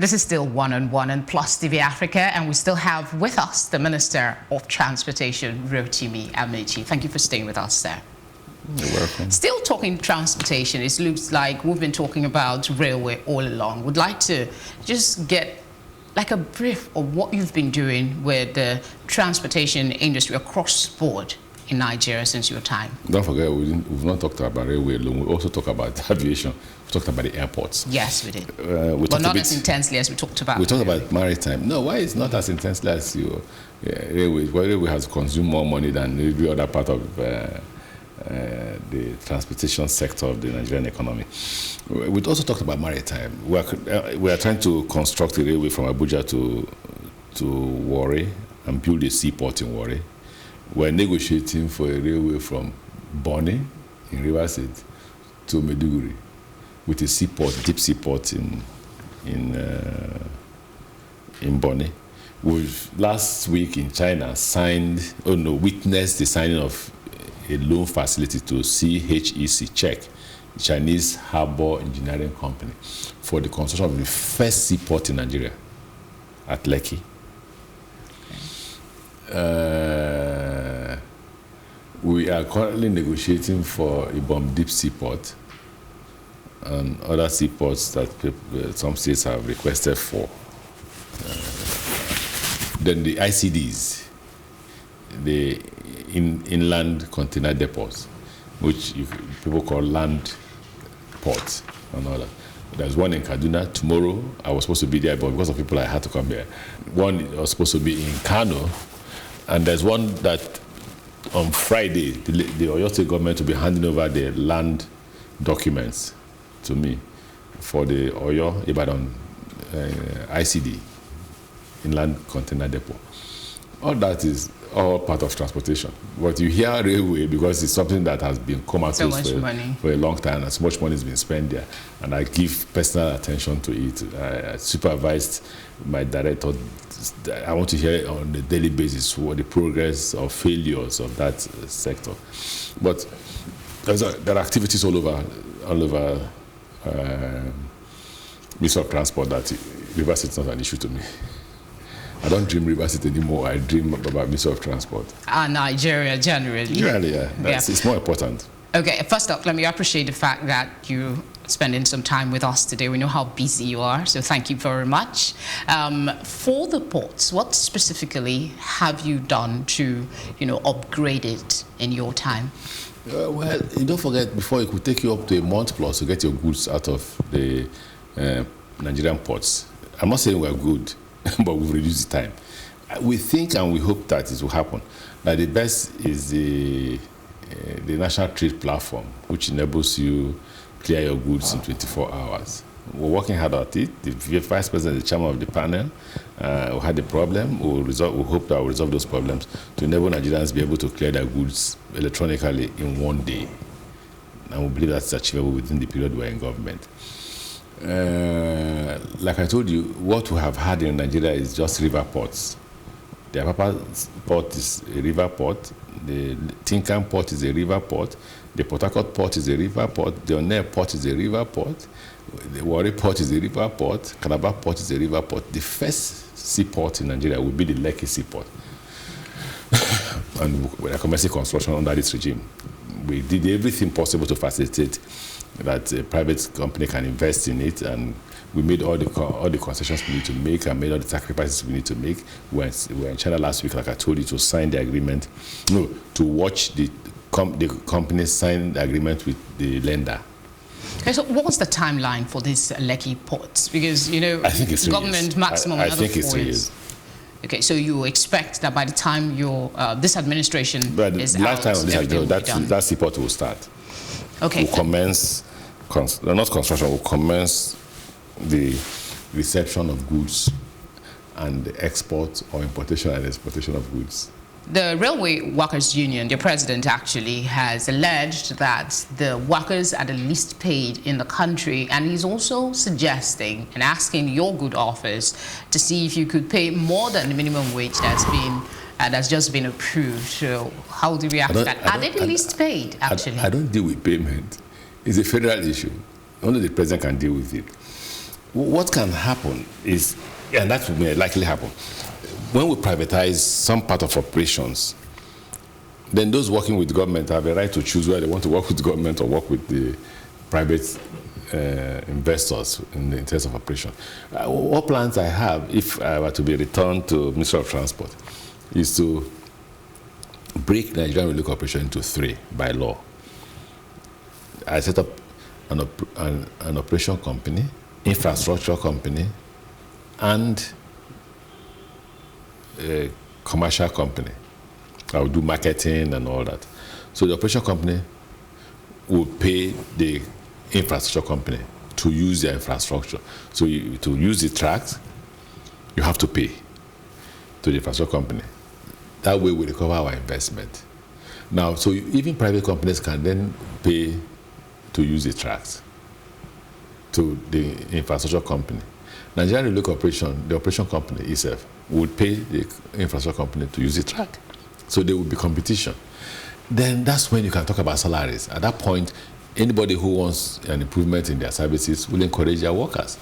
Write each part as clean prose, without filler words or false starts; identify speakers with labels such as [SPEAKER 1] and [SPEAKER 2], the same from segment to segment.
[SPEAKER 1] This is still One-on-One on Plus TV Africa, and we still have with us the Minister of Transportation, Rotimi Amaechi. Thank you for staying with us, sir.
[SPEAKER 2] You're welcome.
[SPEAKER 1] Still talking transportation, it looks like we've been talking about railway all along. Would like to just get like a brief of what you've been doing with the transportation industry across the board in Nigeria since your time.
[SPEAKER 2] Don't forget, we've not talked about railway alone. We also talk about aviation. We talked about the airports.
[SPEAKER 1] Yes, we did. But not as intensely as we talked about.
[SPEAKER 2] We talked about maritime. No, why it's not as intensely as you? Railway. Well, railway has consumed more money than every other part of the transportation sector of the Nigerian economy. We also talked about maritime. We are trying to construct a railway from Abuja to Warri and build a seaport in Warri. We're negotiating for a railway from Bonny in Rivers State to Maiduguri with a seaport, deep seaport in Bonny. We've last week in China witnessed the signing of a loan facility to CHEC, Czech, Chinese Harbour Engineering Company, for the construction of the first seaport in Nigeria at Lekki. We are currently negotiating for Ibom Deep Seaport and other seaports that some states have requested for. Then the ICDs, the inland container depots, which people call land ports and all that. There's one in Kaduna. Tomorrow, I was supposed to be there, but because of people, I had to come here. One was supposed to be in Kano, and there's one that on Friday, the Oyo State government will be handing over the land documents to me for the Oyo Ibadan ICD, inland container depot. All that is all part of transportation. But you hear railway because it's something that has been comatose for a long time, and so much money has been spent there. And I give personal attention to it. I supervised my director. I want to hear on a daily basis what the progress or failures of that sector. But there are activities all over Ministry of Transport that Rivers is not an issue to me. I don't dream Rivers State anymore. I dream about Ministry of Transport.
[SPEAKER 1] Nigeria generally.
[SPEAKER 2] Generally, yeah. It's more important.
[SPEAKER 1] Okay, first up, let me appreciate the fact that you spending some time with us today. We know how busy you are, so thank you very much. For the ports, what specifically have you done to, upgrade it in your time?
[SPEAKER 2] Well, you don't forget, before it could take you up to a month plus to get your goods out of the Nigerian ports. I'm not saying we're good, but we've reduced the time. We think and we hope that it will happen. That the best is the National Trade Platform, which enables you clear your goods in 24 hours. We're working hard at it. The Vice President, the chairman of the panel, who had the problem, we hope that we'll resolve those problems to enable Nigerians to be able to clear their goods electronically in one day. And we believe that's achievable within the period we're in government. Like I told you, what we have had in Nigeria is just river ports. The Apapa port is a river port. The Tinkan port is a river port. The Port Harcourt port is a river port. The Onne port is a river port. The Warri port is a river port. Calabar port is a river port. The first seaport in Nigeria will be the Lekki seaport. And with a commercial construction under this regime, we did everything possible to facilitate that a private company can invest in it, and we made all the concessions we need to make and made all the sacrifices we need to make. We were in China last week, like I told you, to sign the agreement, to watch the company sign the agreement with the lender.
[SPEAKER 1] Okay, so what was the timeline for this Lekki ports? Because,
[SPEAKER 2] I think it's
[SPEAKER 1] government maximum
[SPEAKER 2] I think it's 3 years.
[SPEAKER 1] Okay, so you expect that by the time this administration is out,
[SPEAKER 2] that seaport will start.
[SPEAKER 1] Okay.
[SPEAKER 2] We'll commence, not construction, we'll commence the reception of goods and the export or importation and exportation of goods.
[SPEAKER 1] The Railway Workers Union, their president actually has alleged that the workers are the least paid in the country, and he's also suggesting and asking your good office to see if you could pay more than the minimum wage that's just been approved. So how do you react to that? Are they the least paid, actually?
[SPEAKER 2] I don't deal with payment. It's a federal issue. Only the president can deal with it. what can happen is, and that will likely happen, when we privatize some part of operations, then those working with government have a right to choose whether they want to work with government or work with the private investors in the interest of operation. What plans I have, if I were to be returned to Ministry of Transport, is to break Nigerian Railway Corporation into 3 by law. I set up an operation company, infrastructure company, and a commercial company. I will do marketing and all that. So the operation company will pay the infrastructure company to use their infrastructure. So to use the tracks, you have to pay to the infrastructure company. That way we recover our investment. Now, so even private companies can then pay to use the tracks to the infrastructure company. Nigerian Railway Corporation, the operation company itself, would pay the infrastructure company to use the track. So there will be competition. Then that's when you can talk about salaries. At that point, anybody who wants an improvement in their services will encourage their workers.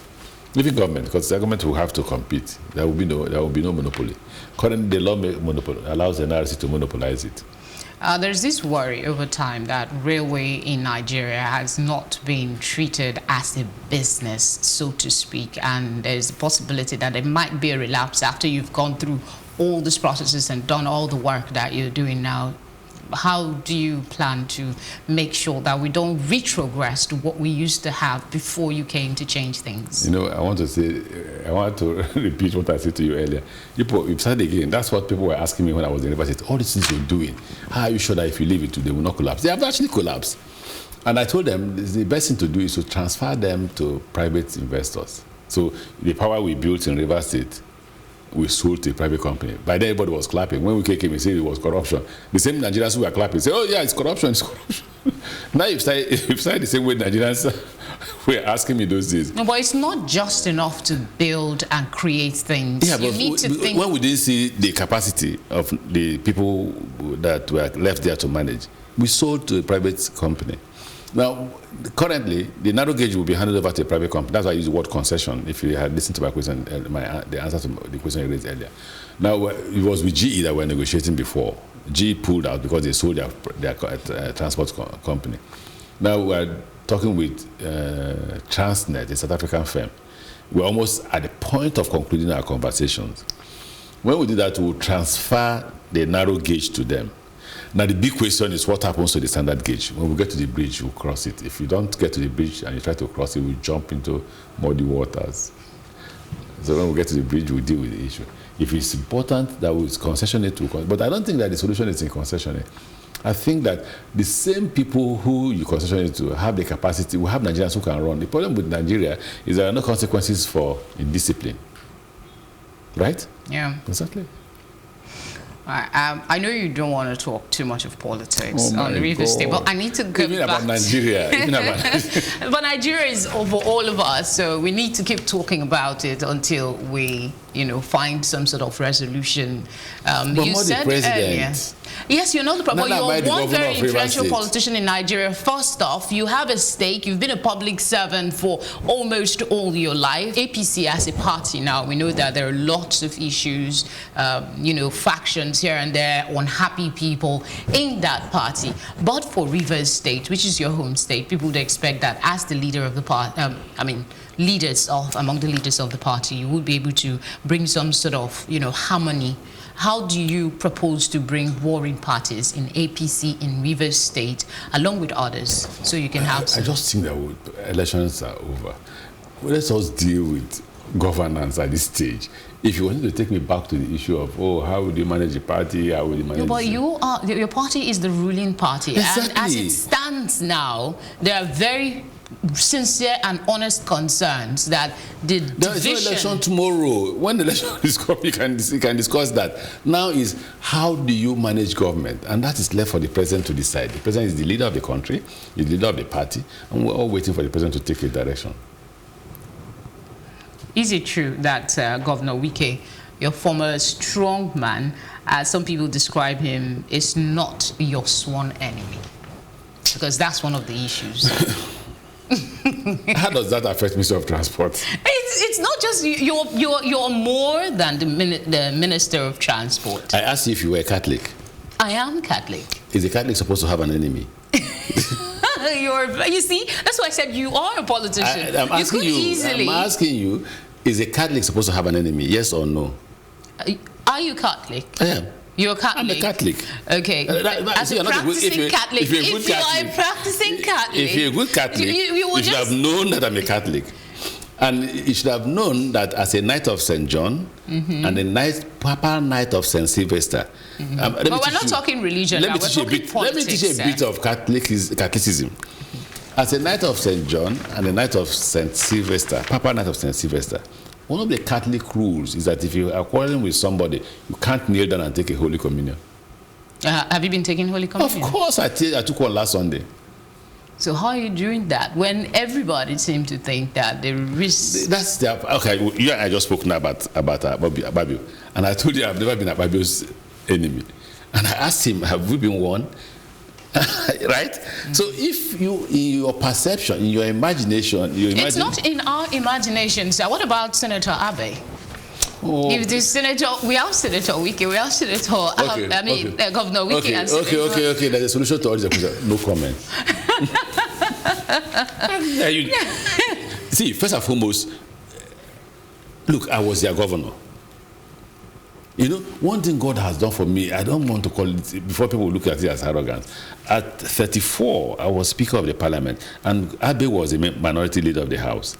[SPEAKER 2] Even government, because the government will have to compete. There will be no monopoly. Currently, the law allows the NRC to monopolize it.
[SPEAKER 1] There's this worry over time that railway in Nigeria has not been treated as a business, so to speak, and there's a possibility that there might be a relapse after you've gone through all these processes and done all the work that you're doing now. How do you plan to make sure that we don't retrogress to what we used to have before you came to change things?
[SPEAKER 2] You know, I want to repeat what I said to you earlier. You've said again, that's what people were asking me when I was in university. All these things you're doing, how are you sure that if you leave it to, they will not collapse? They have actually collapsed. And I told them the best thing to do is to transfer them to private investors. So the power we built in River State, we sold to a private company. By then, everybody was clapping. When we came and said it was corruption, the same Nigerians who were clapping say, "Oh yeah, it's corruption, it's corruption." Now you've started the same way Nigerians were asking me those days.
[SPEAKER 1] No, but it's not just enough to build and create things.
[SPEAKER 2] Yeah,
[SPEAKER 1] you need to think.
[SPEAKER 2] When we didn't see the capacity of the people that were left there to manage, we sold to a private company. Now, currently, the narrow gauge will be handed over to a private company. That's why I use the word concession, if you had listened to my question, the answer to the question you raised earlier. Now, it was with GE that we were negotiating before. GE pulled out because they sold their transport company. Now, we're talking with Transnet, a South African firm. We're almost at the point of concluding our conversations. When we do that, we'll transfer the narrow gauge to them. Now, the big question is what happens to the standard gauge? When we get to the bridge, we'll cross it. If you don't get to the bridge and you try to cross it, we'll jump into muddy waters. So when we get to the bridge, we'll deal with the issue. If it's important that we concession it, but I don't think that the solution is in concessioning. I think that the same people who you concession it to have the capacity, we have Nigerians who can run. The problem with Nigeria is there are no consequences for indiscipline. Right?
[SPEAKER 1] Yeah.
[SPEAKER 2] Exactly.
[SPEAKER 1] I know you don't want to talk too much of politics on River State, but I need to go
[SPEAKER 2] back
[SPEAKER 1] about
[SPEAKER 2] Nigeria.
[SPEAKER 1] But Nigeria is over all of us, so we need to keep talking about it until we, find some sort of resolution.
[SPEAKER 2] But
[SPEAKER 1] you said earlier. Yes, you're not the problem. You're one very influential politician in Nigeria. First off, you have a stake. You've been a public servant for almost all your life. APC as a party now, we know that there are lots of issues, factions here and there, unhappy people in that party. But for Rivers State, which is your home state, people would expect that as the leader of the party, among the leaders of the party, you would be able to bring some sort of, harmony. How do you propose to bring warring parties in APC in Rivers State, along with others, so you can have some?
[SPEAKER 2] I just think that elections are over. Let's us deal with governance at this stage. If you wanted to take me back to the issue of, how would you manage the party, how would you manage...
[SPEAKER 1] No, but your party is the ruling party.
[SPEAKER 2] Exactly.
[SPEAKER 1] And as it stands now, there are very sincere and honest concerns that the division...
[SPEAKER 2] There is no election tomorrow. When the election is coming, you can discuss that. Now is, how do you manage government? And that is left for the president to decide. The president is the leader of the country, he's the leader of the party, and we're all waiting for the president to take a direction.
[SPEAKER 1] Is it true that Governor Wike, your former strong man, as some people describe him, is not your sworn enemy? Because that's one of the issues.
[SPEAKER 2] How does that affect Minister of Transport?
[SPEAKER 1] It's not just you're more than the Minister of Transport.
[SPEAKER 2] I asked you if you were a Catholic.
[SPEAKER 1] I am Catholic.
[SPEAKER 2] Is a Catholic supposed to have an enemy?
[SPEAKER 1] You see, that's why I said you are a politician.
[SPEAKER 2] I'm asking you, is a Catholic supposed to have an enemy? Yes or no?
[SPEAKER 1] Are you Catholic?
[SPEAKER 2] I am.
[SPEAKER 1] You're a Catholic?
[SPEAKER 2] I'm a Catholic.
[SPEAKER 1] Okay. As a practicing Catholic, if you are a practicing Catholic,
[SPEAKER 2] if you're a good Catholic, you should have known that I'm a Catholic. And you should have known that as a Knight of St. John and a Papa Knight of St. Sylvester.
[SPEAKER 1] But we're not talking religion now, we're talking politics.
[SPEAKER 2] Let me teach you a bit of Catholicism. As a Knight of St. John and a Knight of St. Sylvester, Papa Knight of St. Sylvester, one of the Catholic rules is that if you are quarreling with somebody, you can't kneel down and take a Holy Communion.
[SPEAKER 1] Have you been taking Holy Communion?
[SPEAKER 2] Of course, I took one last Sunday.
[SPEAKER 1] So how are you doing that when everybody seems to think that there is...
[SPEAKER 2] That's the... Okay, you and I just spoke now about Akpabio. And I told you I've never been Akpabio's enemy. And I asked him, have we been one? Right? So if you, in your perception, in your imagination...
[SPEAKER 1] It's not in our imagination, sir. What about Senator Abe?
[SPEAKER 2] Oh.
[SPEAKER 1] If the senator, we have Senator Wike, we have Senator, Governor Wike and Senator...
[SPEAKER 2] Okay, there's a solution to all these questions. No comment. See, first and foremost, look, I was their governor. You know, one thing God has done for me, I don't want to call it, before people look at it as arrogance. At 34, I was Speaker of the Parliament, and Abe was a minority leader of the House.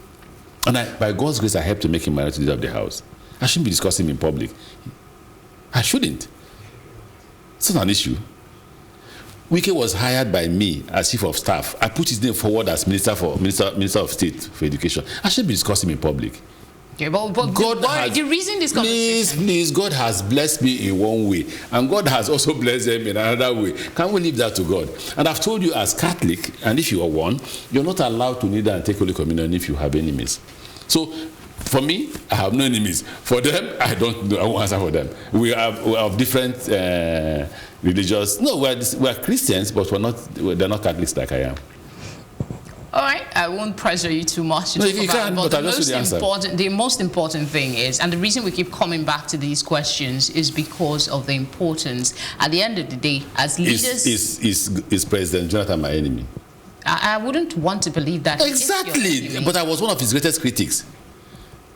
[SPEAKER 2] And by God's grace, I helped to make him minority leader of the House. I shouldn't be discussing him in public. I shouldn't. It's not an issue. Wike was hired by me as Chief of Staff. I put his name forward as Minister of State for Education. I shouldn't be discussing him in public.
[SPEAKER 1] Okay, but the reason this conversation...
[SPEAKER 2] Please, God has blessed me in one way, and God has also blessed them in another way. Can we leave that to God? And I've told you as Catholic, and if you are one, you're not allowed to kneel down and take Holy Communion if you have enemies. So, for me, I have no enemies. For them, I don't know. I won't answer for them. We are different religious... No, we're Christians, but they're not Catholics like I am.
[SPEAKER 1] All right, I won't pressure you too much to talk about it, the most important thing is, and the reason we keep coming back to these questions is because of the importance. At the end of the day, as leaders...
[SPEAKER 2] Is President Jonathan my enemy?
[SPEAKER 1] I wouldn't want to believe that.
[SPEAKER 2] Exactly, but I was one of his greatest critics.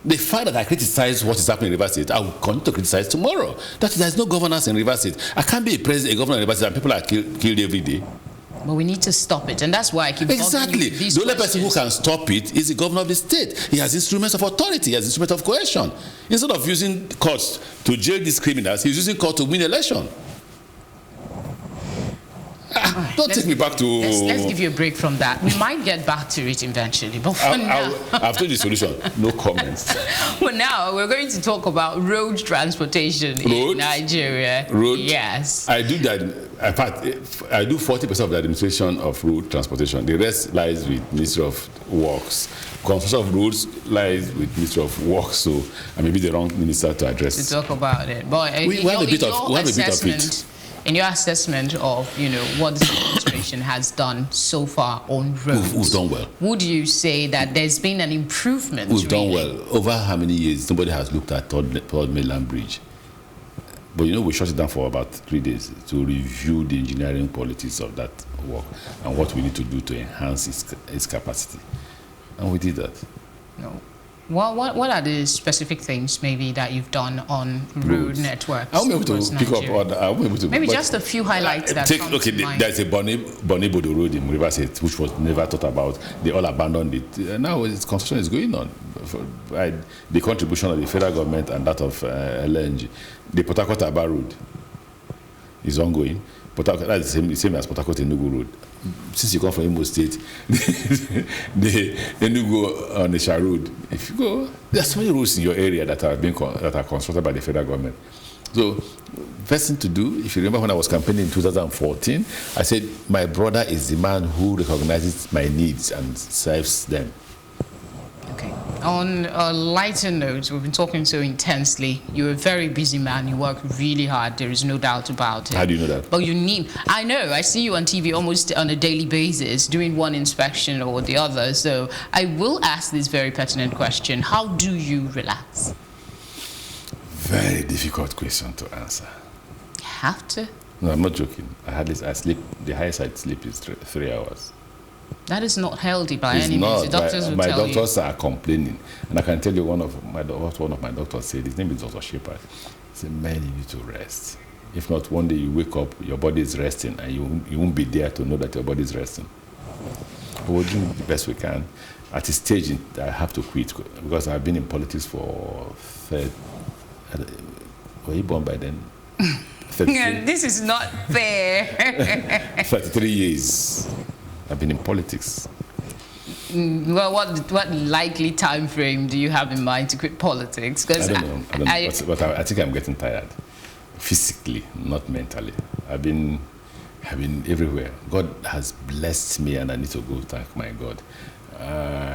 [SPEAKER 2] The fact that I criticize what is happening in Rivers State, I will continue to criticize tomorrow. That there is no governance in Rivers State. I can't be a governor in Rivers State and people are killed every day.
[SPEAKER 1] But we need to stop it, and that's why I keep
[SPEAKER 2] exactly. The only person who can stop it is the governor of the state. He has instruments of authority, he has instruments of coercion. Instead of using courts to jail these criminals, he's using court to win election. Don't take me back to...
[SPEAKER 1] Let's give you a break from that. We might get back to it eventually, but for now...
[SPEAKER 2] I've told you the solution. No comments.
[SPEAKER 1] For now, we're going to talk about road transportation in Nigeria.
[SPEAKER 2] Road?
[SPEAKER 1] Yes.
[SPEAKER 2] I do that. In fact, I do 40% of the administration of road transportation. The rest lies with Ministry of Works. Construction of roads lies with Ministry of Works, so I may be the wrong minister to address.
[SPEAKER 1] To talk about it. But
[SPEAKER 2] we have a bit of it.
[SPEAKER 1] In your assessment of, what the administration has done so far on roads,
[SPEAKER 2] we've done well.
[SPEAKER 1] Would you say that there's been an improvement?
[SPEAKER 2] We've done well. Over how many years? Nobody has looked at Third Mainland Bridge. But we shut it down for about 3 days to review the engineering qualities of that work and what we need to do to enhance its capacity. And we did that.
[SPEAKER 1] No. What are the specific things maybe that you've done on road networks?
[SPEAKER 2] I won't be able to pick up
[SPEAKER 1] maybe just a few highlights that come to mind.
[SPEAKER 2] There's a Bonibodo Road in Rivers State, which was never thought about. They all abandoned it. Now its construction is going on by the contribution of the federal government and that of LNG. The Port Harcourt-Aba Road is ongoing. That's the same as Port Harcourt-Enugu Road. Since you come from Imo State, the Enugu on the Sha Road, if you go, there are so many roads in your area that are constructed by the federal government. So, first thing to do, if you remember when I was campaigning in 2014, I said, my brother is the man who recognizes my needs and serves them.
[SPEAKER 1] Okay. On a lighter note, we've been talking so intensely. You're a very busy man. You work really hard. There is no doubt about it.
[SPEAKER 2] How do you know that?
[SPEAKER 1] But I know. I see you on TV almost on a daily basis, doing one inspection or the other. So I will ask this very pertinent question. How do you relax?
[SPEAKER 2] Very difficult question to answer.
[SPEAKER 1] You have to.
[SPEAKER 2] No, I'm not joking. I sleep, the highest I sleep is 3 hours.
[SPEAKER 1] That is not healthy by any
[SPEAKER 2] not,
[SPEAKER 1] means. The doctors will
[SPEAKER 2] my
[SPEAKER 1] tell
[SPEAKER 2] doctors are complaining. And I can tell you one of my doctors said, his name is Dr. Shepard. He said, man, you need to rest. If not, one day you wake up, your body is resting, and you won't be there to know that your body is resting. But we're doing the best we can. At a stage, I have to quit because I've been in politics for were you born by then?
[SPEAKER 1] This is not fair.
[SPEAKER 2] 33 years. I've been in politics.
[SPEAKER 1] Well, what likely time frame do you have in mind to quit politics?
[SPEAKER 2] I don't know. But I think I'm getting tired, physically, not mentally. I've been everywhere. God has blessed me, and I need to go thank my God.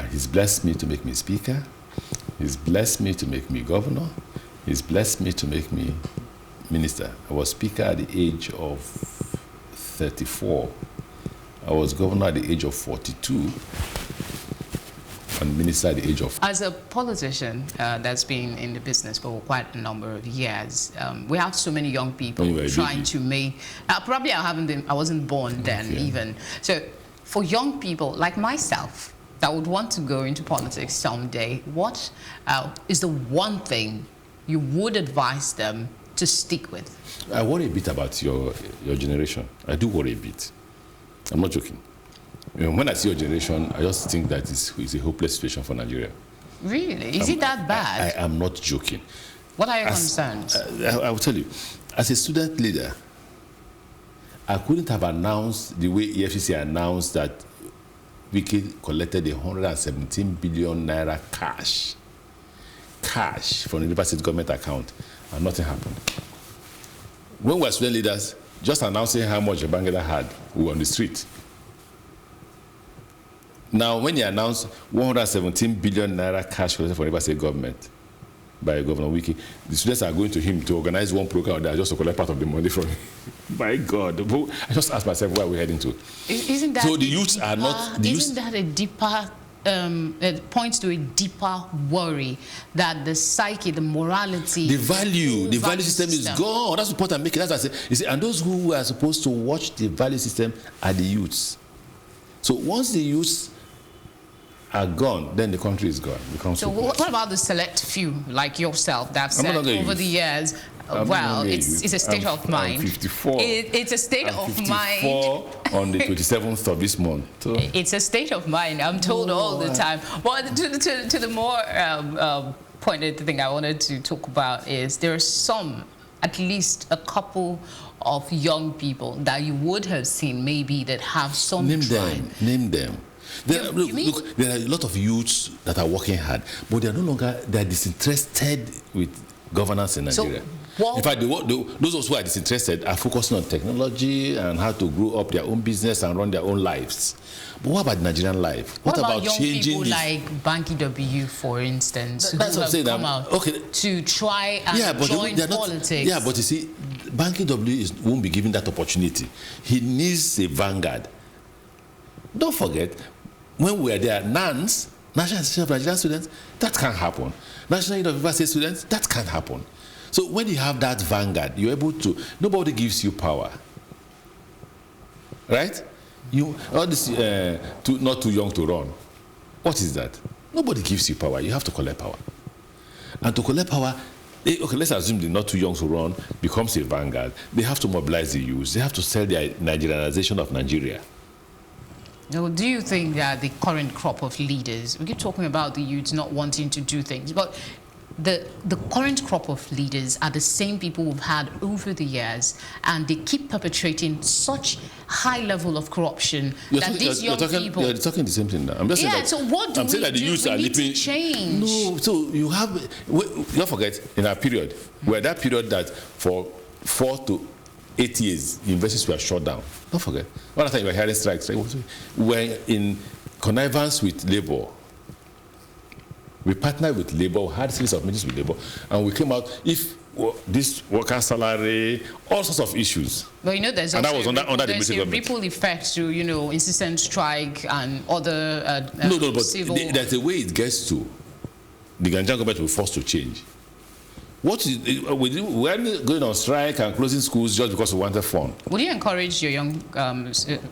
[SPEAKER 2] He's blessed me to make me speaker. He's blessed me to make me governor. He's blessed me to make me minister. I was speaker at the age of 34. I was governor at the age of 42 and minister at the age of...
[SPEAKER 1] As a politician that's been in the business for quite a number of years, we have so many young people trying to make... probably I wasn't born then even. So for young people like myself that would want to go into politics someday, what is the one thing you would advise them to stick with?
[SPEAKER 2] I worry a bit about your generation. I do worry a bit. I'm not joking. When I see your generation, I just think that it's a hopeless situation for Nigeria.
[SPEAKER 1] Really? Is it that bad?
[SPEAKER 2] I am not joking.
[SPEAKER 1] What are your concerns?
[SPEAKER 2] I will tell you. As a student leader, I couldn't have announced the way EFCC announced that Wiki collected 117 billion naira cash from the River State government account, and nothing happened. When we were student leaders, just announcing how much a Bangladesh had, we were on the street. Now, when he announced 117 billion naira cash collected from the River State government by Governor Wiki, the students are going to him to organize one program there just to collect part of the money from him. My God. I just asked myself, where are we heading to?
[SPEAKER 1] Isn't that
[SPEAKER 2] so the youths are not...
[SPEAKER 1] Isn't that a deeper... it points to a deeper worry that the psyche, the morality,
[SPEAKER 2] the value system is gone. That's the point I'm making. That's what I say. You see, and those who are supposed to watch the value system are the youths. So once the youths are gone, then the country is gone. So
[SPEAKER 1] what about the select few like yourself that have said over the years, well, it's a state of mind.
[SPEAKER 2] I'm 54.
[SPEAKER 1] It's a state of mind.
[SPEAKER 2] On the 27th of this month. So.
[SPEAKER 1] It's a state of mind, I'm told all the time. Well, to the more pointed thing I wanted to talk about is there are at least a couple of young people that you would have seen maybe that have some drive.
[SPEAKER 2] Name them. Look, there are a lot of youths that are working hard, but they are no longer, they are disinterested with governance in Nigeria. In fact, those who are disinterested are focusing on technology and how to grow up their own business and run their own lives. But what about the Nigerian life?
[SPEAKER 1] What about young people like Banky W, for instance,
[SPEAKER 2] that's
[SPEAKER 1] who
[SPEAKER 2] what I'm saying.
[SPEAKER 1] Come out to try and join politics?
[SPEAKER 2] Yeah, but you see, Banky W won't be given that opportunity. He needs a vanguard. Don't forget, when we were there, NANS, National Association of Nigerian Students, that can't happen. National University Students, that can't happen. So when you have that vanguard, you're able to, nobody gives you power. Right? All this, not too young to run. What is that? Nobody gives you power. You have to collect power. And to collect power, okay, let's assume the not too young to run becomes a vanguard. They have to mobilize the youth. They have to sell their Nigerianization of Nigeria.
[SPEAKER 1] Now, do you think that the current crop of leaders, we keep talking about the youths not wanting to do things, but the current crop of leaders are the same people we've had over the years, and they keep perpetrating such high level of corruption that these young people...
[SPEAKER 2] You're talking the same thing now. I'm just saying that,
[SPEAKER 1] so what do we do? We need to change.
[SPEAKER 2] No, so you have... Don't forget, in our period, where that period that for 4 to 8 years, universities were shut down. Don't forget. One time you were hearing strikes. Right? We were in connivance with labor. We partnered with Labour, we had a series of meetings with Labour, and we came out, if this worker salary, all sorts of issues.
[SPEAKER 1] But you know, there's
[SPEAKER 2] and
[SPEAKER 1] also
[SPEAKER 2] that was under the military government.
[SPEAKER 1] Ripple effect to, you know, incessant strike and other
[SPEAKER 2] no, but
[SPEAKER 1] civil...
[SPEAKER 2] There's a way it gets to. The Ghanaian government will be forced to change. What is, we're going on strike and closing schools just because we wanted fun.
[SPEAKER 1] Would you encourage your young,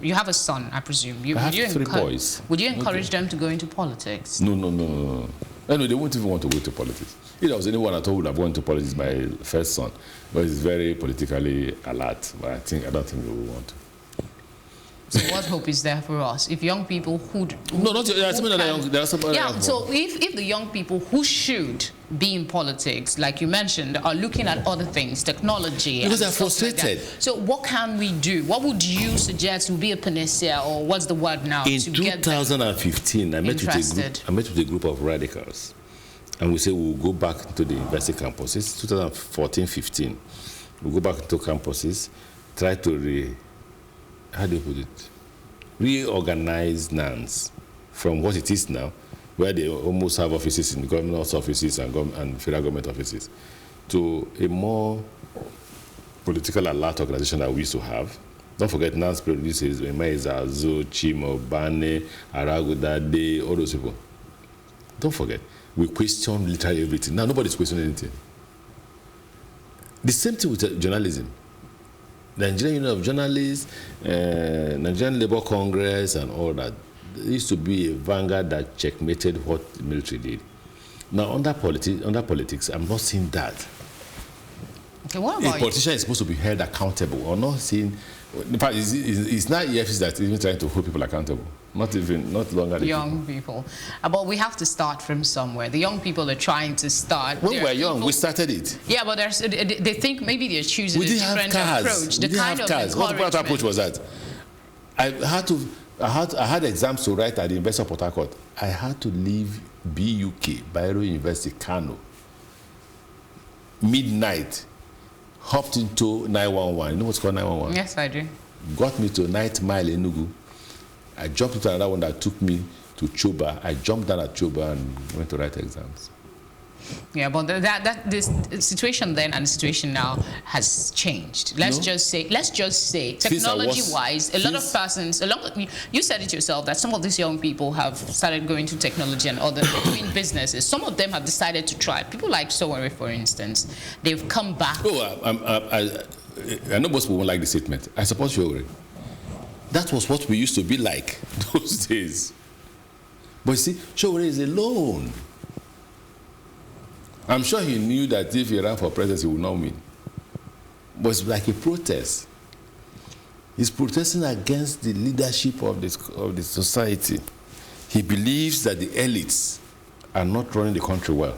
[SPEAKER 1] you have a son, I presume.
[SPEAKER 2] I have 3 boys.
[SPEAKER 1] Would you encourage them to go into politics?
[SPEAKER 2] No. Anyway, they won't even want to go to politics. If there was anyone at all who would have gone to politics, my first son, but he's very politically alert. But I don't think they will want to.
[SPEAKER 1] So what hope is there for us? If young people who
[SPEAKER 2] no, not there are some other young. There are some other young.
[SPEAKER 1] So if the young people who should be in politics, like you mentioned, are looking at other things, technology,
[SPEAKER 2] because they're frustrated.
[SPEAKER 1] Like so what can we do? What would you suggest would be a panacea, or what's the word now?
[SPEAKER 2] In 2015, I met with a group of radicals, and we said we'll go back to the university campuses. 2014-15, we'll go back to campuses, try to how do you put it? Reorganize NANS from what it is now, where they almost have offices in government offices and federal government offices, to a more political alert organization that we used to have. Don't forget, NANS produces Emaizazo, Chimo, Bane, Aragudade, all those people. Don't forget, we question literally everything. Now nobody's questioning anything. The same thing with journalism. The Nigerian Union of Journalists, Nigerian Labour Congress, and all that. There used to be a vanguard that checkmated what the military did. Now, under politics, I'm not seeing that.
[SPEAKER 1] Okay, what about
[SPEAKER 2] a politician is supposed to be held accountable, or not seeing. In fact, it's not EFCs that even trying to hold people accountable. Not longer.
[SPEAKER 1] Young people. But we have to start from somewhere. The young people are trying to start.
[SPEAKER 2] When we were young, we started it.
[SPEAKER 1] Yeah, but they think maybe they're choosing a different approach.
[SPEAKER 2] We didn't have cars. What approach was that? I had exams to write at the University of Port Harcourt. I had to leave BUK, Bayero University, Kano, midnight. Hopped into 911. You know what's called 911?
[SPEAKER 1] Yes, I do.
[SPEAKER 2] Got me to 9th Mile Enugu. I jumped into another one that took me to Choba. I jumped down at Choba and went to write exams.
[SPEAKER 1] Yeah, but this situation then and the situation now has changed. Let's just say, technology-wise, a lot of persons, you said it yourself that some of these young people have started going to technology and other doing businesses. Some of them have decided to try. People like Sowore, for instance, they've come back.
[SPEAKER 2] Oh, I know most people won't like the statement. I support Sowore. That was what we used to be like those days. But you see, Sowore is alone. I'm sure he knew that if he ran for president, he would not win. But it's like a protest. He's protesting against the leadership of the society. He believes that the elites are not running the country well.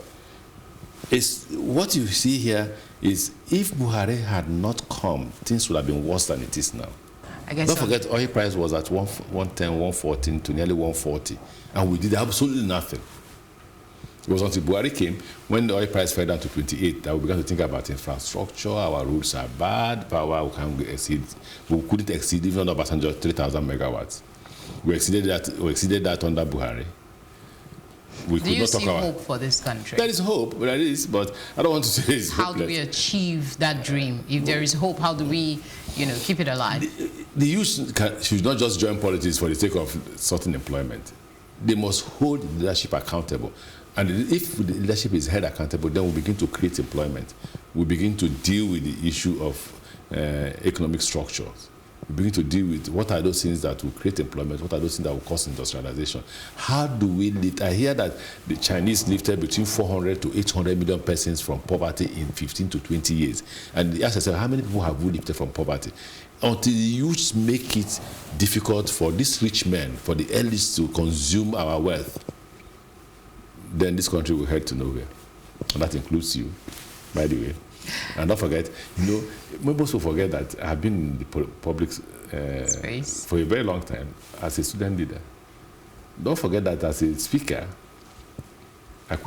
[SPEAKER 2] What you see here is if Buhari had not come, things would have been worse than it is now. Don't forget, oil price was at 110, 114 to nearly 140, and we did absolutely nothing. It was until Buhari came, when the oil price fell down to 28, that we began to think about infrastructure. Our roads are bad, power we couldn't exceed even under Obasanjo 3,000 megawatts. We exceeded that under Buhari.
[SPEAKER 1] Do you see hope for this country?
[SPEAKER 2] There is hope, but I don't want to say it's hopeless.
[SPEAKER 1] How do we achieve that dream? If there is hope, how do we, keep it alive?
[SPEAKER 2] The youth should not just join politics for the sake of certain employment. They must hold the leadership accountable. And if the leadership is held accountable, then we begin to create employment. We begin to deal with the issue of economic structures. We begin to deal with what are those things that will create employment, what are those things that will cause industrialization. How do we lift? I hear that the Chinese lifted between 400 to 800 million persons from poverty in 15 to 20 years. And ask yourself, how many people have we lifted from poverty? Until the youths make it difficult for these rich men, for the elites to consume our wealth, then this country will head to nowhere. And that includes you, by the way. And don't forget, most people forget that I've been in the public space for a very long time as a student leader. Don't forget that as a speaker, I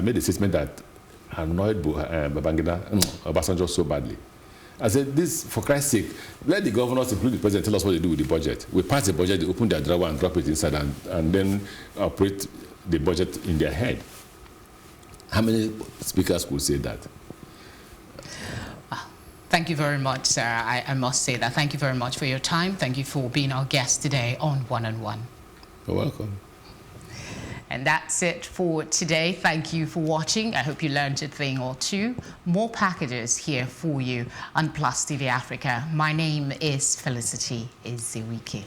[SPEAKER 2] made a statement that annoyed Obasanjo so badly. I said, this, for Christ's sake, let the governors, including the president, tell us what they do with the budget. We pass the budget, they open their drawer and drop it inside and then operate the budget in their head. How many speakers could say that?
[SPEAKER 1] Thank you very much, sir. I must say that. Thank you very much for your time. Thank you for being our guest today on One on One.
[SPEAKER 2] You're welcome.
[SPEAKER 1] And that's it for today. Thank you for watching. I hope you learned a thing or two. More packages here for you on Plus TV Africa. My name is Felicity Ezewuike.